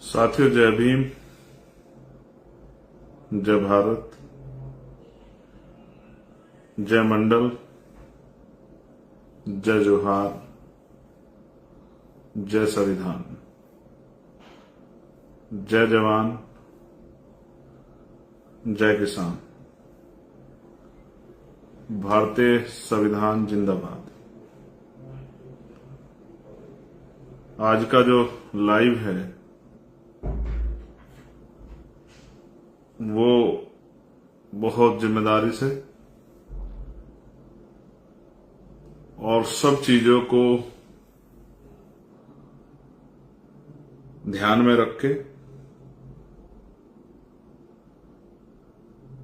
साथियों, जय भीम, जय भारत, जय मंडल, जय जोहार, जय संविधान, जय जवान, जय किसान, भारतीय संविधान जिंदाबाद। आज का जो लाइव है वो बहुत जिम्मेदारी से और सब चीजों को ध्यान में रख के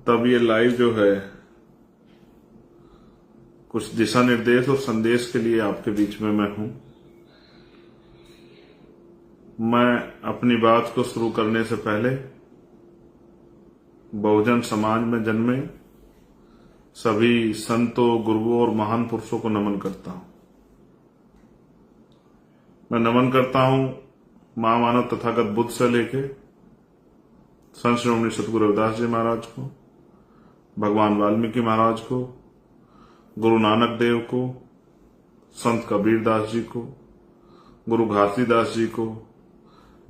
तब ये लाइव जो है कुछ दिशा निर्देश और संदेश के लिए आपके बीच में मैं हूं। मैं अपनी बात को शुरू करने से पहले बहुजन समाज में जन्मे सभी संतों, गुरुओं और महान पुरुषों को नमन करता हूं। मैं नमन करता हूं महामानव तथागत बुद्ध से लेके संत श्रोमणी सतगुरु रविदास जी महाराज को, भगवान वाल्मीकि महाराज को, गुरु नानक देव को, संत कबीर दास जी को, गुरु घासीदास जी को,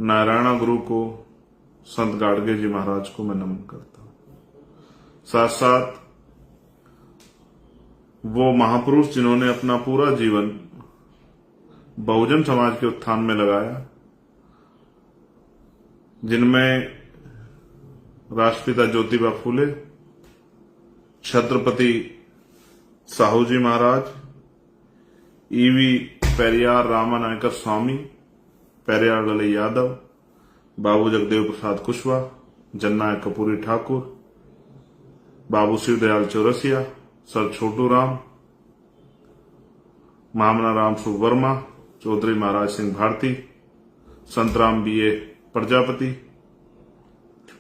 नारायणा गुरु को, संत गाडगे जी महाराज को मैं नमन करता हूं। साथ साथ वो महापुरुष जिन्होंने अपना पूरा जीवन बहुजन समाज के उत्थान में लगाया, जिनमें राष्ट्रपिता ज्योतिबा फूले, छत्रपति साहू जी महाराज, ईवी पेरियार रामानायकर स्वामी, पेरियार ललई यादव, बाबू जगदेव प्रसाद कुशवाहा, जननायक कपूरी ठाकुर, बाबू शिवदयाल चौरसिया, सर छोटू राम, मामना राम सुवर्मा, चौधरी महाराज सिंह भारती, संतराम बीए प्रजापति,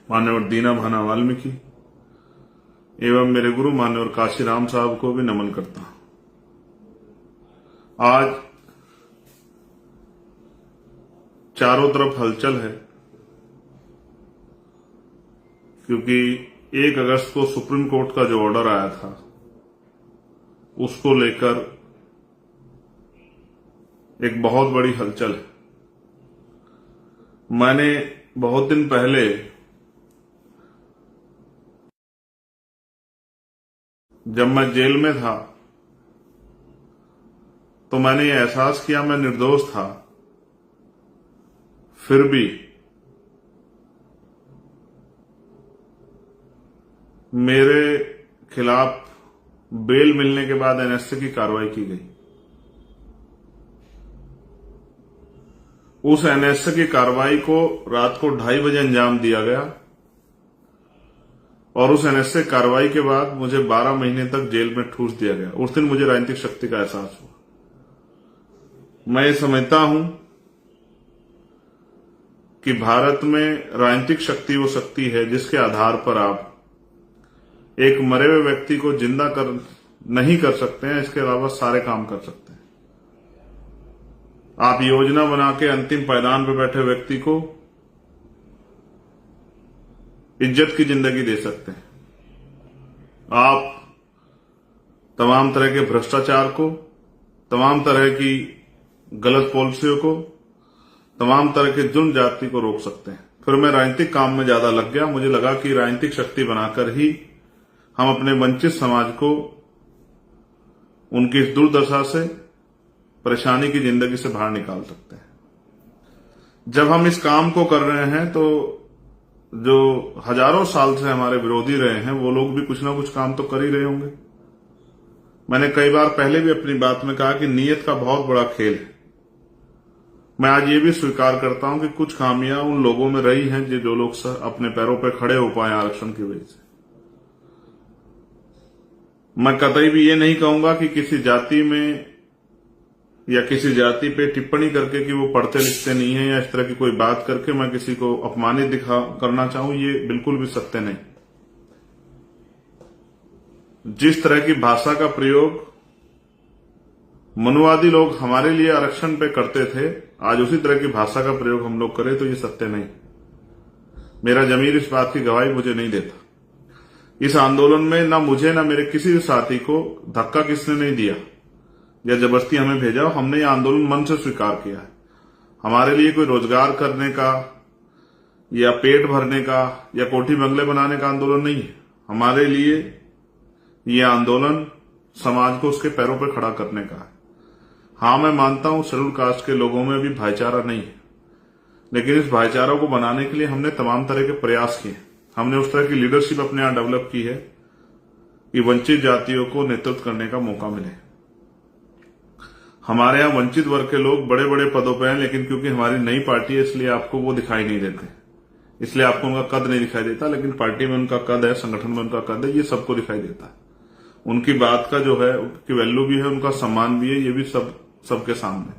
मान्यवर दीना भाना वाल्मीकि एवं मेरे गुरु मान्यवर काशी राम साहब को भी नमन करता हूं। आज चारों तरफ हलचल है क्योंकि 1 अगस्त को सुप्रीम कोर्ट का जो ऑर्डर आया था उसको लेकर एक बहुत बड़ी हलचल है। मैंने बहुत दिन पहले जब मैं जेल में था तो मैंने ये एहसास किया मैं निर्दोष था, फिर भी मेरे खिलाफ बेल मिलने के बाद एनएसए की कार्रवाई की गई। उस एनएसए की कार्रवाई को रात को 2:30 बजे अंजाम दिया गया और उस एनएसए कार्रवाई के बाद मुझे 12 महीने तक जेल में ठूस दिया गया। उस दिन मुझे राजनीतिक शक्ति का एहसास हुआ। मैं ये समझता हूं कि भारत में राजनीतिक शक्ति वो शक्ति है जिसके आधार पर आप एक मरे हुए व्यक्ति को जिंदा नहीं कर सकते हैं, इसके अलावा सारे काम कर सकते हैं। आप योजना बना के अंतिम पायदान पर बैठे व्यक्ति को इज्जत की जिंदगी दे सकते हैं। आप तमाम तरह के भ्रष्टाचार को, तमाम तरह की गलत पॉलिसियों को, तमाम तरह के जुर्म जाति को रोक सकते हैं। फिर मैं राजनीतिक काम में ज्यादा लग गया। मुझे लगा कि राजनीतिक शक्ति बनाकर ही हम अपने वंचित समाज को उनकी इस दुर्दशा से, परेशानी की जिंदगी से बाहर निकाल सकते हैं। जब हम इस काम को कर रहे हैं तो जो हजारों साल से हमारे विरोधी रहे हैं वो लोग भी कुछ ना कुछ काम तो कर ही रहे होंगे। मैंने कई बार पहले भी अपनी बात में कहा कि नीयत का बहुत बड़ा खेल है। मैं आज ये भी स्वीकार करता हूं कि कुछ खामियां उन लोगों में रही हैं जो लोग अपने पैरों पर खड़े हो पाए आरक्षण की वजह से। मैं कतई भी ये नहीं कहूंगा कि किसी जाति में या किसी जाति पे टिप्पणी करके कि वो पढ़ते लिखते नहीं है या इस तरह की कोई बात करके मैं किसी को अपमानित करना चाहूं, ये बिल्कुल भी सत्य नहीं। जिस तरह की भाषा का प्रयोग मनुवादी लोग हमारे लिए आरक्षण पे करते थे, आज उसी तरह की भाषा का प्रयोग हम लोग करें तो ये सत्य नहीं। मेरा जमीर इस बात की गवाही मुझे नहीं देता। इस आंदोलन में ना मुझे ना मेरे किसी भी साथी को धक्का किसने नहीं दिया या जबरदस्ती हमें भेजा। हमने ये आंदोलन मन से स्वीकार किया है। हमारे लिए कोई रोजगार करने का या पेट भरने का या कोठी बंगले बनाने का आंदोलन नहीं है। हमारे लिए ये आंदोलन समाज को उसके पैरों पर खड़ा करने का है। हाँ, मैं मानता हूं शेड्यूल कास्ट के लोगों में अभी भाईचारा नहीं है, लेकिन इस भाईचारा को बनाने के लिए हमने तमाम तरह के प्रयास किए। हमने उस तरह की लीडरशिप अपने यहां डेवलप की है कि वंचित जातियों को नेतृत्व करने का मौका मिले। हमारे यहां वंचित वर्ग के लोग बड़े बड़े पदों पर हैं, लेकिन क्योंकि हमारी नई पार्टी है इसलिए आपको वो दिखाई नहीं देते, इसलिए आपको उनका कद नहीं दिखाई देता। लेकिन पार्टी में उनका कद है, संगठन में उनका कद है, ये सबको दिखाई देता है। उनकी बात का जो है उनकी वैल्यू भी है, उनका सम्मान भी है, ये भी सबके सामने।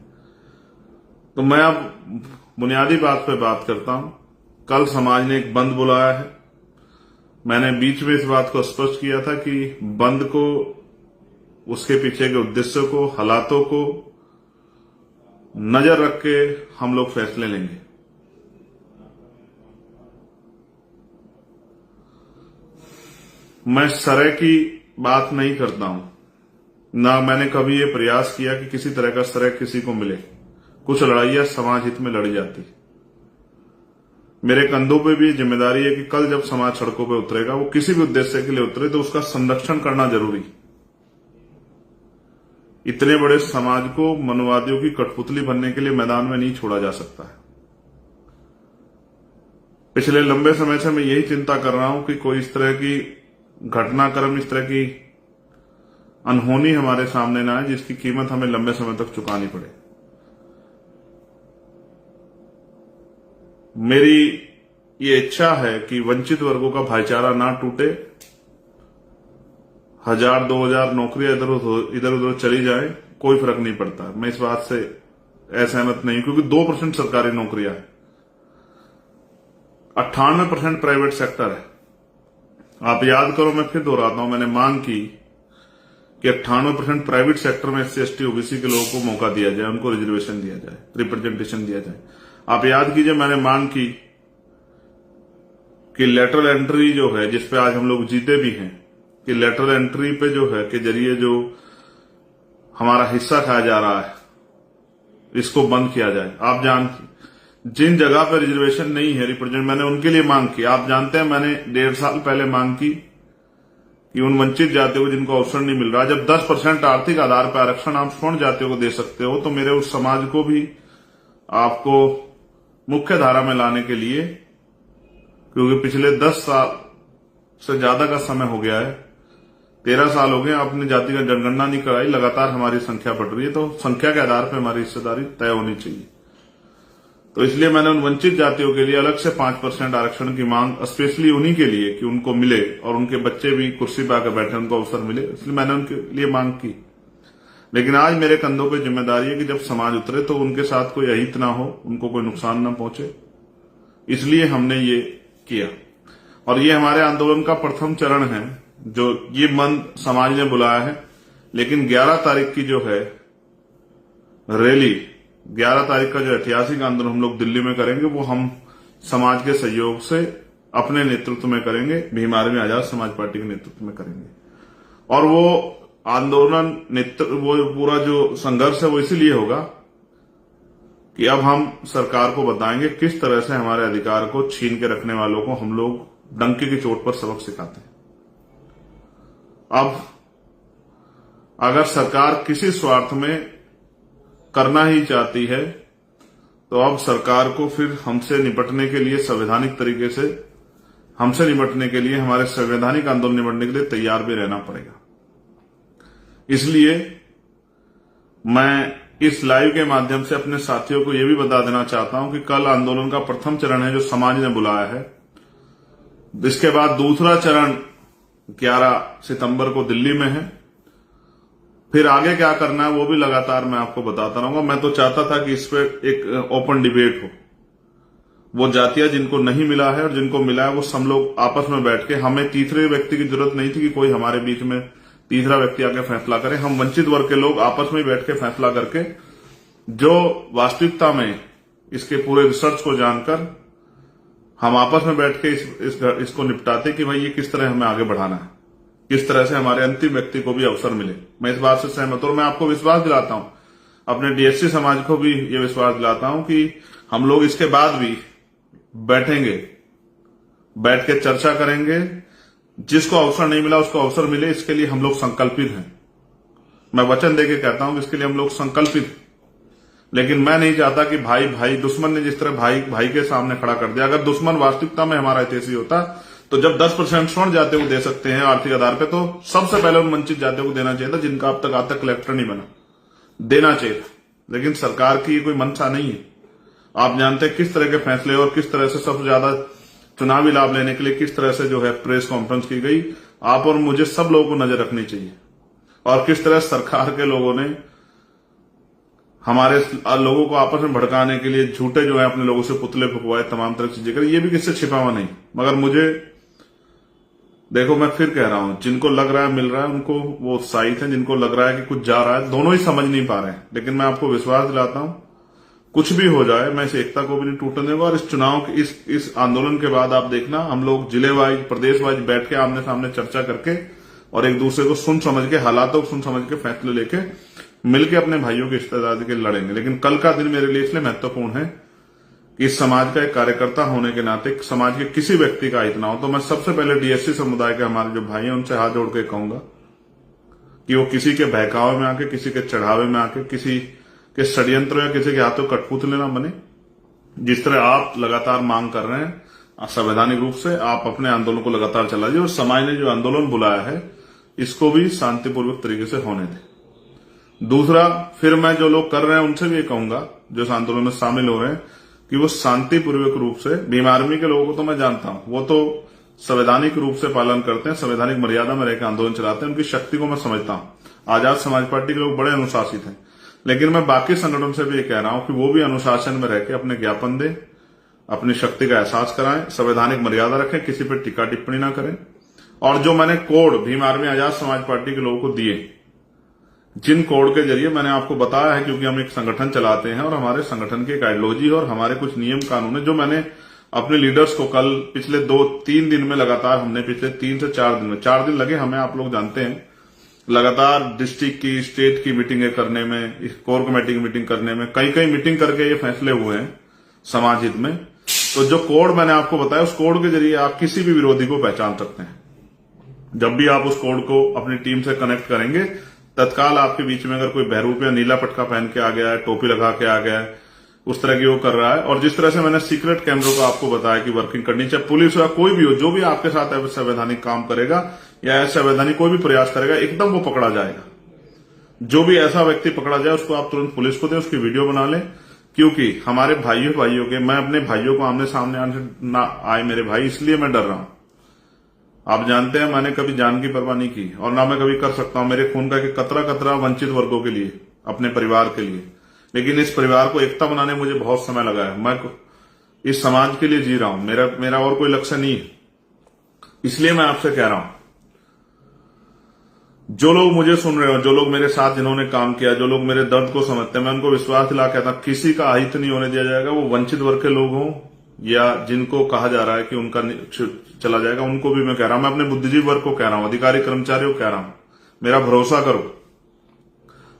तो मैं अब बुनियादी बात पे बात करता हूं। कल समाज ने एक बंद बुलाया है। मैंने बीच में इस बात को स्पष्ट किया था कि बंद को, उसके पीछे के उद्देश्यों को, हालातों को नजर रख के हम लोग फैसले लेंगे। मैं सरे की बात नहीं करता हूं, ना मैंने कभी ये प्रयास किया कि किसी तरह का सरे किसी को मिले। कुछ लड़ाइयां समाज हित में लड़ी जाती। मेरे कंधों पे भी जिम्मेदारी है कि कल जब समाज सड़कों पे उतरेगा, वो किसी भी उद्देश्य के लिए उतरे, तो उसका संरक्षण करना जरूरी। इतने बड़े समाज को मनुवादियों की कठपुतली बनने के लिए मैदान में नहीं छोड़ा जा सकता है। पिछले लंबे समय से मैं यही चिंता कर रहा हूं कि कोई इस तरह की घटनाक्रम, इस तरह की अनहोनी हमारे सामने ना आए जिसकी कीमत हमें लंबे समय तक चुकानी पड़े। मेरी ये इच्छा है कि वंचित वर्गों का भाईचारा ना टूटे। 1000-2000 नौकरियां इधर उधर चली जाए, कोई फर्क नहीं पड़ता। मैं इस बात से असहमत नहीं, क्योंकि 2% सरकारी नौकरियां है, 98% प्राइवेट सेक्टर है। आप याद करो, मैं फिर दोहराता हूं, मैंने मांग की कि 98% प्राइवेट सेक्टर में SC ST OBC के लोगों को मौका दिया जाए, उनको रिजर्वेशन दिया जाए, रिप्रेजेंटेशन दिया जाए। आप याद कीजिए, मैंने मांग की कि लेटरल एंट्री जो है, जिसपे आज हम लोग जीते भी हैं, कि लेटरल एंट्री पे जो है के जरिए जो हमारा हिस्सा खाया जा रहा है, इसको बंद किया जाए। आप जिन जगह पर रिजर्वेशन नहीं है, रिप्रेजेंट, मैंने उनके लिए मांग की। आप जानते हैं, मैंने 1.5 साल पहले मांग की कि उन वंचित जातियों को जिनको अवसर नहीं मिल रहा, जब 10% आर्थिक आधार पर आरक्षण आप स्वर्ण जातियों को दे सकते हो, तो मेरे उस समाज को भी आपको मुख्य धारा में लाने के लिए, क्योंकि पिछले 10 साल से ज्यादा का समय हो गया है, 13 साल हो गए, अपनी जाति का जनगणना नहीं कराई, लगातार हमारी संख्या बढ़ रही है, तो संख्या के आधार पर हमारी हिस्सेदारी तय होनी चाहिए। तो इसलिए मैंने उन वंचित जातियों के लिए अलग से 5% आरक्षण की मांग, स्पेशली उन्हीं के लिए कि उनको मिले और उनके बच्चे भी कुर्सी पर आकर बैठे, उनको अवसर मिले, इसलिए मैंने उनके लिए मांग की। लेकिन आज मेरे कंधों पे जिम्मेदारी है कि जब समाज उतरे तो उनके साथ कोई अहित ना हो, उनको कोई नुकसान ना पहुंचे, इसलिए हमने ये किया। और ये हमारे आंदोलन का प्रथम चरण है, जो ये बंद समाज ने बुलाया है। लेकिन 11 तारीख की जो है रैली, 11 तारीख का जो ऐतिहासिक आंदोलन हम लोग दिल्ली में करेंगे, वो हम समाज के सहयोग से अपने नेतृत्व में करेंगे, भीम आर्मी आजाद समाज पार्टी के नेतृत्व में करेंगे। और वो आंदोलन, वो पूरा जो संघर्ष है, वो इसीलिए होगा कि अब हम सरकार को बताएंगे किस तरह से हमारे अधिकार को छीन के रखने वालों को हम लोग डंके की चोट पर सबक सिखाते हैं। अब अगर सरकार किसी स्वार्थ में करना ही चाहती है, तो अब सरकार को फिर हमसे निपटने के लिए, संवैधानिक तरीके से हमसे निपटने के लिए, हमारे संवैधानिक आंदोलन निपटने के लिए तैयार भी रहना पड़ेगा। इसलिए मैं इस लाइव के माध्यम से अपने साथियों को यह भी बता देना चाहता हूं कि कल आंदोलन का प्रथम चरण है जो समाज ने बुलाया है। इसके बाद दूसरा चरण 11 सितंबर को दिल्ली में है। फिर आगे क्या करना है वो भी लगातार मैं आपको बताता रहूंगा। मैं तो चाहता था कि इस पर एक ओपन डिबेट हो। वो जातियां जिनको नहीं मिला है और जिनको मिला है, वो सब लोग आपस में बैठ के, हमें तीसरे व्यक्ति की जरूरत नहीं थी कि कोई हमारे बीच में तीसरा व्यक्ति आके फैसला करे। हम वंचित वर्ग के लोग आपस में बैठ के फैसला करके, जो वास्तविकता में इसके पूरे रिसर्च को जानकर हम आपस में बैठ के इसको निपटाते कि भाई ये किस तरह हमें आगे बढ़ाना है, किस तरह से हमारे अंतिम व्यक्ति को भी अवसर मिले। मैं इस बात से सहमत हूं और मैं आपको विश्वास दिलाता हूं, अपने डीएससी समाज को भी ये विश्वास दिलाता हूं कि हम लोग इसके बाद भी बैठेंगे, बैठ के चर्चा करेंगे। जिसको अवसर नहीं मिला उसको अवसर मिले, इसके लिए हम लोग संकल्पित हैं। मैं वचन देके कहता हूं कि इसके लिए हम लोग संकल्पित हैं। लेकिन मैं नहीं चाहता कि भाई भाई दुश्मन ने जिस तरह भाई भाई के सामने खड़ा कर दिया, अगर दुश्मन वास्तविकता में हमारा हितैषी होता तो जब 10% स्वर्ण जाते को दे सकते हैं आर्थिक आधार पे, तो सबसे पहले उन वंचित जातियों को देना चाहिए था जिनका अब तक आज तक कलेक्टर नहीं बना, देना चाहिए था। लेकिन सरकार की कोई मंशा नहीं है। आप जानते हैं किस तरह के फैसले और किस तरह से सबसे ज्यादा चुनावी लाभ लेने के लिए किस तरह से जो है प्रेस कॉन्फ्रेंस की गई। आप और मुझे सब लोगों को नजर रखनी चाहिए और किस तरह सरकार के लोगों ने हमारे लोगों को आपस में भड़काने के लिए झूठे जो है अपने लोगों से पुतले फुकवाए, तमाम तरह की चीजें करी। ये भी किससे छिपा हुआ नहीं। मगर मुझे देखो, मैं फिर कह रहा हूं, जिनको लग रहा है मिल रहा है उनको वो उत्साहित है, जिनको लग रहा है कि कुछ जा रहा है, दोनों ही समझ नहीं पा रहे हैं। लेकिन मैं आपको विश्वास दिलाता हूं, कुछ भी हो जाए मैं इस एकता को भी नहीं टूटने दूंगा। और इस चुनाव के इस आंदोलन के बाद आप देखना, हम लोग जिले वाइज प्रदेश वाइज बैठ के आमने सामने चर्चा करके और एक दूसरे को सुन समझ के, हालातों को सुन समझ के फैसले लेके मिलके अपने भाइयों की रिश्तेदारी के लड़ेंगे। लेकिन कल का दिन मेरे लिए इसलिए महत्वपूर्ण है कि इस समाज का एक कार्यकर्ता होने के नाते समाज के किसी व्यक्ति का हित ना हो। तो मैं सबसे पहले डीएससी समुदाय के हमारे जो भाई हैं उनसे हाथ जोड़ के कहूंगा कि वो किसी के बहकावे में आके, किसी के चढ़ावे में आके, किसी के षड्यंत्र या किसी के हाथों कठपुतले ना बने। जिस तरह आप लगातार मांग कर रहे हैं संवैधानिक रूप से, आप अपने आंदोलन को लगातार चलाइए और समाज ने जो आंदोलन बुलाया है इसको भी शांतिपूर्वक तरीके से होने दें। दूसरा, फिर मैं जो लोग कर रहे हैं उनसे भी ये कहूंगा जो इस आंदोलन में शामिल हो रहे हैं कि वो शांतिपूर्वक रूप से, भीम आर्मी के लोगों को तो मैं जानता हूं, वो तो संवैधानिक रूप से पालन करते हैं, संवैधानिक मर्यादा में रहकर आंदोलन चलाते हैं, उनकी शक्ति को मैं समझता हूं। आजाद समाज पार्टी के लोग बड़े अनुशासित हैं। लेकिन मैं बाकी संगठन से भी ये कह रहा हूं कि वो भी अनुशासन में रहकर अपने ज्ञापन दें, अपनी शक्ति का एहसास कराएं, संवैधानिक मर्यादा रखें, किसी पर टीका टिप्पणी ना करें। और जो मैंने code Bhim army Azad Samaj party के लोगों को दिए, जिन कोड के जरिए मैंने आपको बताया है, क्योंकि हम एक संगठन चलाते हैं और हमारे संगठन की एक आइडियोलॉजी और हमारे कुछ नियम कानून है, जो मैंने अपने लीडर्स को कल पिछले 2-3 दिन में लगातार, हमने पिछले 3 से 4 दिन में, 4 दिन लगे हमें, आप लोग जानते हैं, लगातार डिस्ट्रिक्ट की, स्टेट की मीटिंगें करने में, कोर कमेटी की मीटिंग करने में, कई मीटिंग करके ये फैसले हुए हैं समाज हित में। तो जो कोड मैंने आपको बताया, उस कोड के जरिए आप किसी भी विरोधी को पहचान सकते हैं। जब भी आप उस कोड को अपनी टीम से कनेक्ट करेंगे, तत्काल आपके बीच में अगर कोई बहरूप या नीला पटका पहन के आ गया है, टोपी लगा के आ गया है, उस तरह की वो कर रहा है, और जिस तरह से मैंने सीक्रेट कैमरों को आपको बताया कि वर्किंग करनी चाहिए, पुलिस या कोई भी हो, जो भी आपके साथ असंवैधानिक काम करेगा या असंवैधानिक कोई भी प्रयास करेगा, एकदम वो पकड़ा जाएगा। जो भी ऐसा व्यक्ति पकड़ा जाए उसको आप तुरंत पुलिस को दें, उसकी वीडियो बना लें। क्योंकि हमारे भाइयों के, मैं अपने भाइयों को आमने सामने आने ना आए मेरे भाई, इसलिए मैं डर रहा हूं। आप जानते हैं मैंने कभी जान की परवाह नहीं की और ना मैं कभी कर सकता हूं, मेरे खून का एक कतरा कतरा वंचित वर्गों के लिए, अपने परिवार के लिए। लेकिन इस परिवार को एकता बनाने में मुझे बहुत समय लगा है। मैं इस समाज के लिए जी रहा हूं, मेरा और कोई लक्ष्य नहीं है। इसलिए मैं आपसे कह रहा हूं, जो लोग मुझे सुन रहे हो, जो लोग मेरे साथ जिन्होंने काम किया, जो लोग मेरे दर्द को समझते हैं, मैं उनको विश्वास दिला कहता हूं, किसी का अहित नहीं होने दिया जाएगा। वो वंचित वर्ग के लोग हों या जिनको कहा जा रहा है कि उनका चला जाएगा, उनको भी मैं कह रहा हूं, मैं अपने बुद्धिजीवी वर्ग को कह रहा हूं, अधिकारी कर्मचारियों को कह रहा हूं, मेरा भरोसा करो।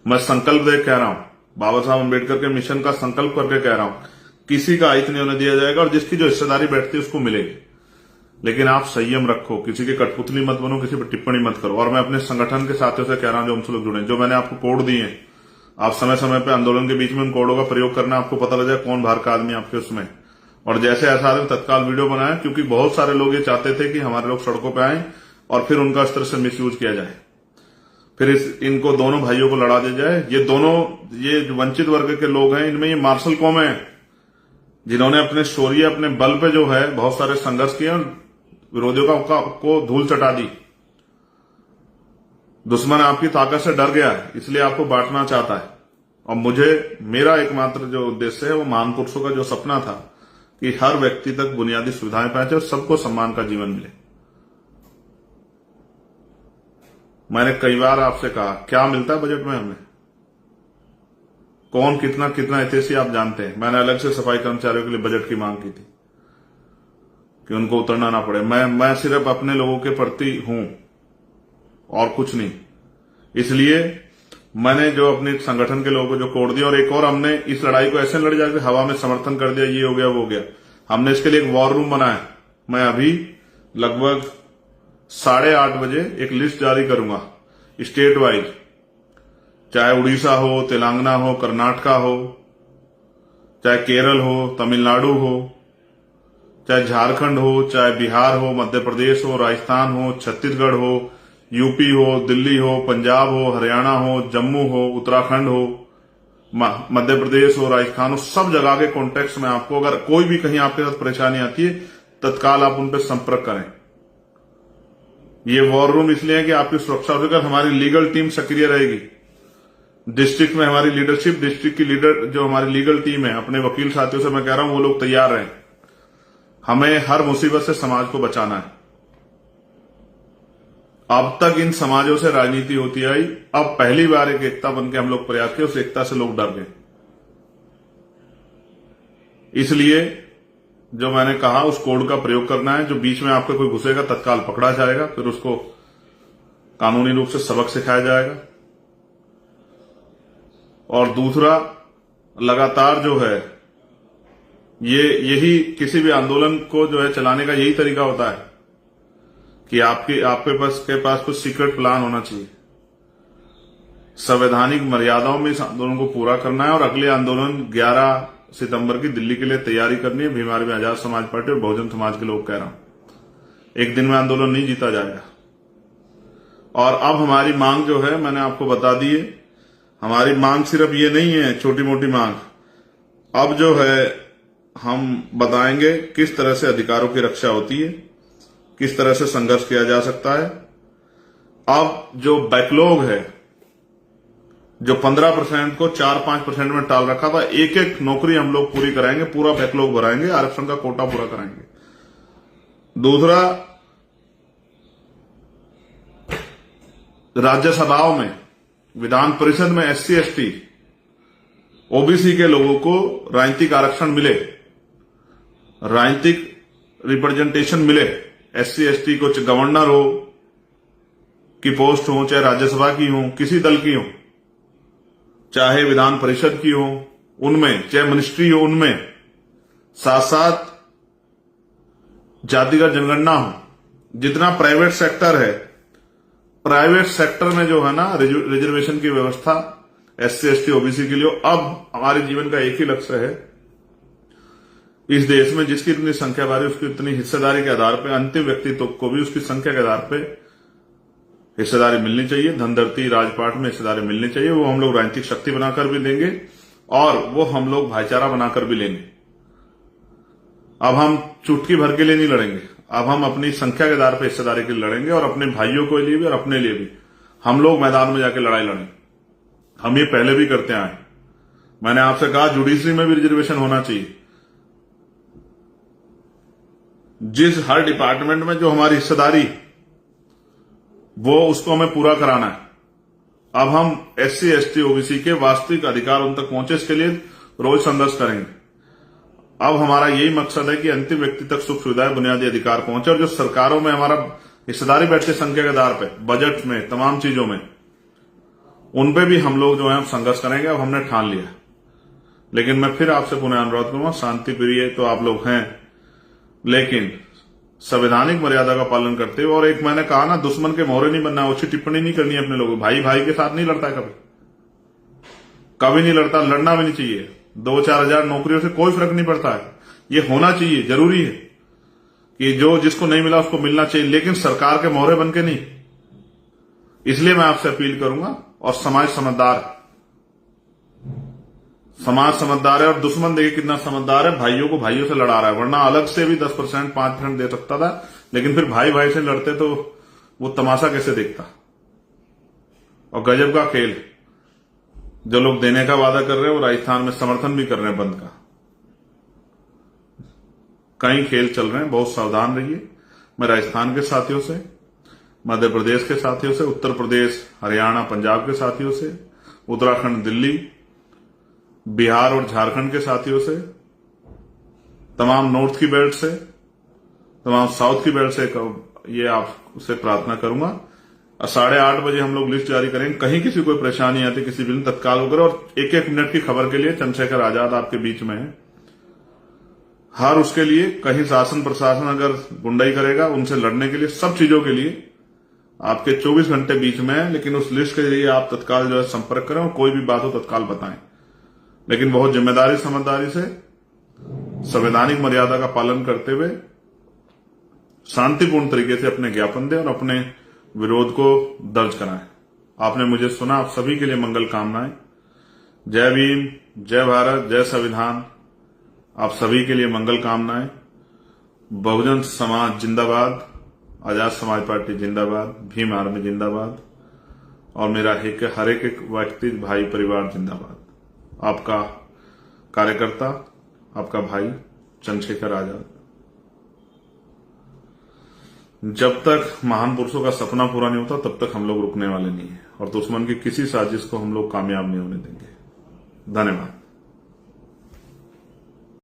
मैं संकल्प दे कह रहा हूं, बाबा साहब अम्बेडकर के मिशन का संकल्प करके कह रहा हूं, किसी का अहित नहीं होने दिया जाएगा और जिसकी जो हिस्सेदारी बैठती है उसको मिलेगी। लेकिन आप संयम रखो, किसी की कठपुतली मत बनो, किसी पर टिप्पणी मत करो। और मैं अपने संगठन के साथियों से कह रहा हूं जो हमसे लोग जुड़े, जो मैंने आपको कोड दिए हैं, आप समय समय पर आंदोलन के बीच में उन कोडों का प्रयोग करना, आपको पता लग जाए कौन बाहर का आदमी आपके उसमें। और जैसे ऐसा आदमी तत्काल वीडियो बनाए, क्योंकि बहुत सारे लोग ये चाहते थे कि हमारे लोग सड़कों पर आए और फिर उनका इस तरह से मिसयूज किया जाए, फिर इनको दोनों भाइयों को लड़ा दिया जाए। ये वंचित वर्ग के लोग हैं, इनमें ये मार्शल कौम है जिन्होंने अपने शौर्य, अपने बल पे जो है बहुत सारे संघर्ष किए और विरोधियों को धूल चटा दी। दुश्मन आपकी ताकत से डर गया है, इसलिए आपको बांटना चाहता है। और मेरा एकमात्र जो उद्देश्य है वो महान पुरुषों का जो सपना था कि हर व्यक्ति तक बुनियादी सुविधाएं पहुंचे और सबको सम्मान का जीवन मिले। मैंने कई बार आपसे कहा, क्या मिलता है बजट में हमें, कौन कितना हितैषी आप जानते हैं। मैंने अलग से सफाई कर्मचारियों के लिए बजट की मांग की थी। कि उनको उतरना ना पड़े। मैं सिर्फ अपने लोगों के प्रति हूं और कुछ नहीं। इसलिए मैंने जो अपने संगठन के लोगों को जो कोड दिया, और एक और हमने इस लड़ाई को ऐसे लड़ जाकर हवा में समर्थन कर दिया, ये हो गया वो हो गया। हमने इसके लिए एक वॉर रूम बनाया। मैं अभी लगभग 8:30 बजे एक लिस्ट जारी करूंगा स्टेट वाइज, चाहे उड़ीसा हो, तेलंगाना हो, कर्नाटका हो, चाहे केरल हो, तमिलनाडु हो, चाहे झारखंड हो, चाहे बिहार हो, मध्य प्रदेश हो, राजस्थान हो, छत्तीसगढ़ हो, यूपी हो, दिल्ली हो, पंजाब हो, हरियाणा हो, जम्मू हो, उत्तराखंड हो, मध्य प्रदेश हो, राजस्थान हो, सब जगह के कॉन्टेक्स्ट में आपको अगर कोई भी कहीं आपके साथ परेशानी आती है, तत्काल आप उन पर संपर्क करें। ये वॉर रूम इसलिए है कि आपकी सुरक्षा होकर हमारी लीगल टीम सक्रिय रहेगी। डिस्ट्रिक्ट में हमारी लीडरशिप, डिस्ट्रिक्ट की लीडर जो हमारी लीगल टीम है, अपने वकील साथियों से मैं कह रहा हूं वो लोग तैयार रहें। हमें हर मुसीबत से समाज को बचाना है। अब तक इन समाजों से राजनीति होती आई, अब पहली बार एक एकता बनकर हम लोग प्रयास किए, उस एकता से लोग डर गए। इसलिए जो मैंने कहा उस कोड का प्रयोग करना है। जो बीच में आपका कोई घुसेगा तत्काल पकड़ा जाएगा, फिर उसको कानूनी रूप से सबक सिखाया जाएगा। और दूसरा, लगातार जो है यही किसी भी आंदोलन को जो है चलाने का यही तरीका होता है कि आपके पास कुछ सीक्रेट प्लान होना चाहिए। संवैधानिक मर्यादाओं में इस आंदोलन को पूरा करना है और अगले आंदोलन 11 सितंबर की दिल्ली के लिए तैयारी करनी है। भीमार में आजाद समाज पार्टी और बहुजन समाज के लोग कह रहा हूं, एक दिन में आंदोलन नहीं जीता जाएगा। और अब हमारी मांग जो है मैंने आपको बता दी है। हमारी मांग सिर्फ ये नहीं है छोटी मोटी मांग, अब जो है हम बताएंगे किस तरह से अधिकारों की रक्षा होती है, किस तरह से संघर्ष किया जा सकता है। अब जो बैकलॉग है, जो 15% को 4-5% में टाल रखा था, एक एक नौकरी हम लोग पूरी कराएंगे, पूरा बैकलॉग भराएंगे, आरक्षण का कोटा पूरा कराएंगे। दूसरा, राज्यसभाओं में, विधान परिषद में SC ST OBC के लोगों को राजनीतिक आरक्षण मिले, राजनीतिक रिप्रेजेंटेशन मिले। SC ST को गवर्नर हो की पोस्ट हो, चाहे राज्यसभा की हो, किसी दल की हो, चाहे विधान परिषद की हो उनमें, चाहे मिनिस्ट्री हो उनमें, साथ साथ जातिगत जनगणना हो। जितना प्राइवेट सेक्टर है, प्राइवेट सेक्टर में जो है ना रिजर्वेशन की व्यवस्था SC ST OBC के लिए। अब हमारे जीवन का एक ही लक्ष्य है, इस देश में जिसकी इतनी संख्या बारी उसकी इतनी हिस्सेदारी के आधार पर अंतिम व्यक्ति को भी उसकी संख्या के आधार पर हिस्सेदारी मिलनी चाहिए। धनधरती राजपाट में हिस्सेदारी मिलनी चाहिए। वो हम लोग राजनीतिक शक्ति बनाकर भी देंगे और वो हम लोग भाईचारा बनाकर भी लेंगे। अब हम चुटकी भर के लिए नहीं लड़ेंगे, अब हम अपनी संख्या के आधार पर हिस्सेदारी के लिए लड़ेंगे और अपने भाइयों के लिए भी और अपने लिए भी हम लोग मैदान में जाकर लड़ाई लड़ें। हम ये पहले भी करते आए। मैंने आपसे कहा जुडिशरी में भी रिजर्वेशन होना चाहिए। जिस हर डिपार्टमेंट में जो हमारी हिस्सेदारी वो उसको हमें पूरा कराना है। अब हम SC ST OBC के वास्तविक अधिकार उन तक पहुंचे, इसके लिए रोज संघर्ष करेंगे। अब हमारा यही मकसद है कि अंतिम व्यक्ति तक सुख सुविधाएं, बुनियादी अधिकार पहुंचे। और जो सरकारों में हमारा हिस्सेदारी बैठती संख्या के आधार पर, बजट में, तमाम चीजों में, उन पे भी हम लोग जो है संघर्ष करेंगे। अब हमने ठान लिया। लेकिन मैं फिर आपसे पुनः अनुरोध करूंगा, शांति प्रिय तो आप लोग हैं, लेकिन संवैधानिक मर्यादा का पालन करते हुए। और एक मैंने कहा ना, दुश्मन के मोहरे नहीं बनना, अच्छी टिप्पणी नहीं करनी है अपने लोगों। भाई भाई के साथ नहीं लड़ता है, कभी नहीं लड़ता, लड़ना भी नहीं चाहिए। 2-4 हजार नौकरियों से कोई फर्क नहीं पड़ता है। ये होना चाहिए, जरूरी है कि जो जिसको नहीं मिला उसको मिलना चाहिए, लेकिन सरकार के मोहरे बन के नहीं। इसलिए मैं आपसे अपील करूंगा। और समाज समझदार है और दुश्मन देखिए कितना समझदार है, भाइयों को भाइयों से लड़ा रहा है। वरना अलग से भी 10% 5% दे सकता था, लेकिन फिर भाई भाई से लड़ते तो वो तमाशा कैसे देखता। और गजब का खेल, जो लोग देने का वादा कर रहे हैं वो राजस्थान में समर्थन भी कर रहे हैं बंद का। कई खेल चल रहे हैं, बहुत सावधान रहिए। मैं राजस्थान के साथियों से, मध्य प्रदेश के साथियों से, उत्तर प्रदेश, हरियाणा, पंजाब के साथियों से, उत्तराखंड, दिल्ली, बिहार और झारखंड के साथियों से, तमाम नॉर्थ की बेल्ट से तमाम साउथ की बेल्ट से ये आपसे प्रार्थना करूंगा। 8:30 बजे हम लोग लिस्ट जारी करेंगे। कहीं किसी को परेशानी आती, किसी भी तत्काल होकर, और एक एक मिनट की खबर के लिए चंद्रशेखर आजाद आपके बीच में है। हर उसके लिए कहीं शासन प्रशासन अगर गुंडाई करेगा, उनसे लड़ने के लिए, सब चीजों के लिए आपके 24 घंटे बीच में है। लेकिन उस लिस्ट के लिए आप तत्काल जो है संपर्क करें और कोई भी बात हो तत्काल बताएं, लेकिन बहुत जिम्मेदारी समझदारी से संवैधानिक मर्यादा का पालन करते हुए शांतिपूर्ण तरीके से अपने ज्ञापन दें और अपने विरोध को दर्ज कराएं। आपने मुझे सुना, आप सभी के लिए मंगल कामनाएं। जय भीम, जय भारत, जय संविधान। आप सभी के लिए मंगल कामनाएं। बहुजन समाज जिंदाबाद, आजाद समाज पार्टी जिंदाबाद, भीम आर्मी जिंदाबाद, और मेरा हर एक व्यक्ति भाई परिवार जिंदाबाद। आपका कार्यकर्ता, आपका भाई चंद्रशेखर आजाद। जब तक महान पुरुषों का सपना पूरा नहीं होता तब तक हम लोग रुकने वाले नहीं है, और दुश्मन की किसी साजिश को हम लोग कामयाब नहीं होने देंगे। धन्यवाद।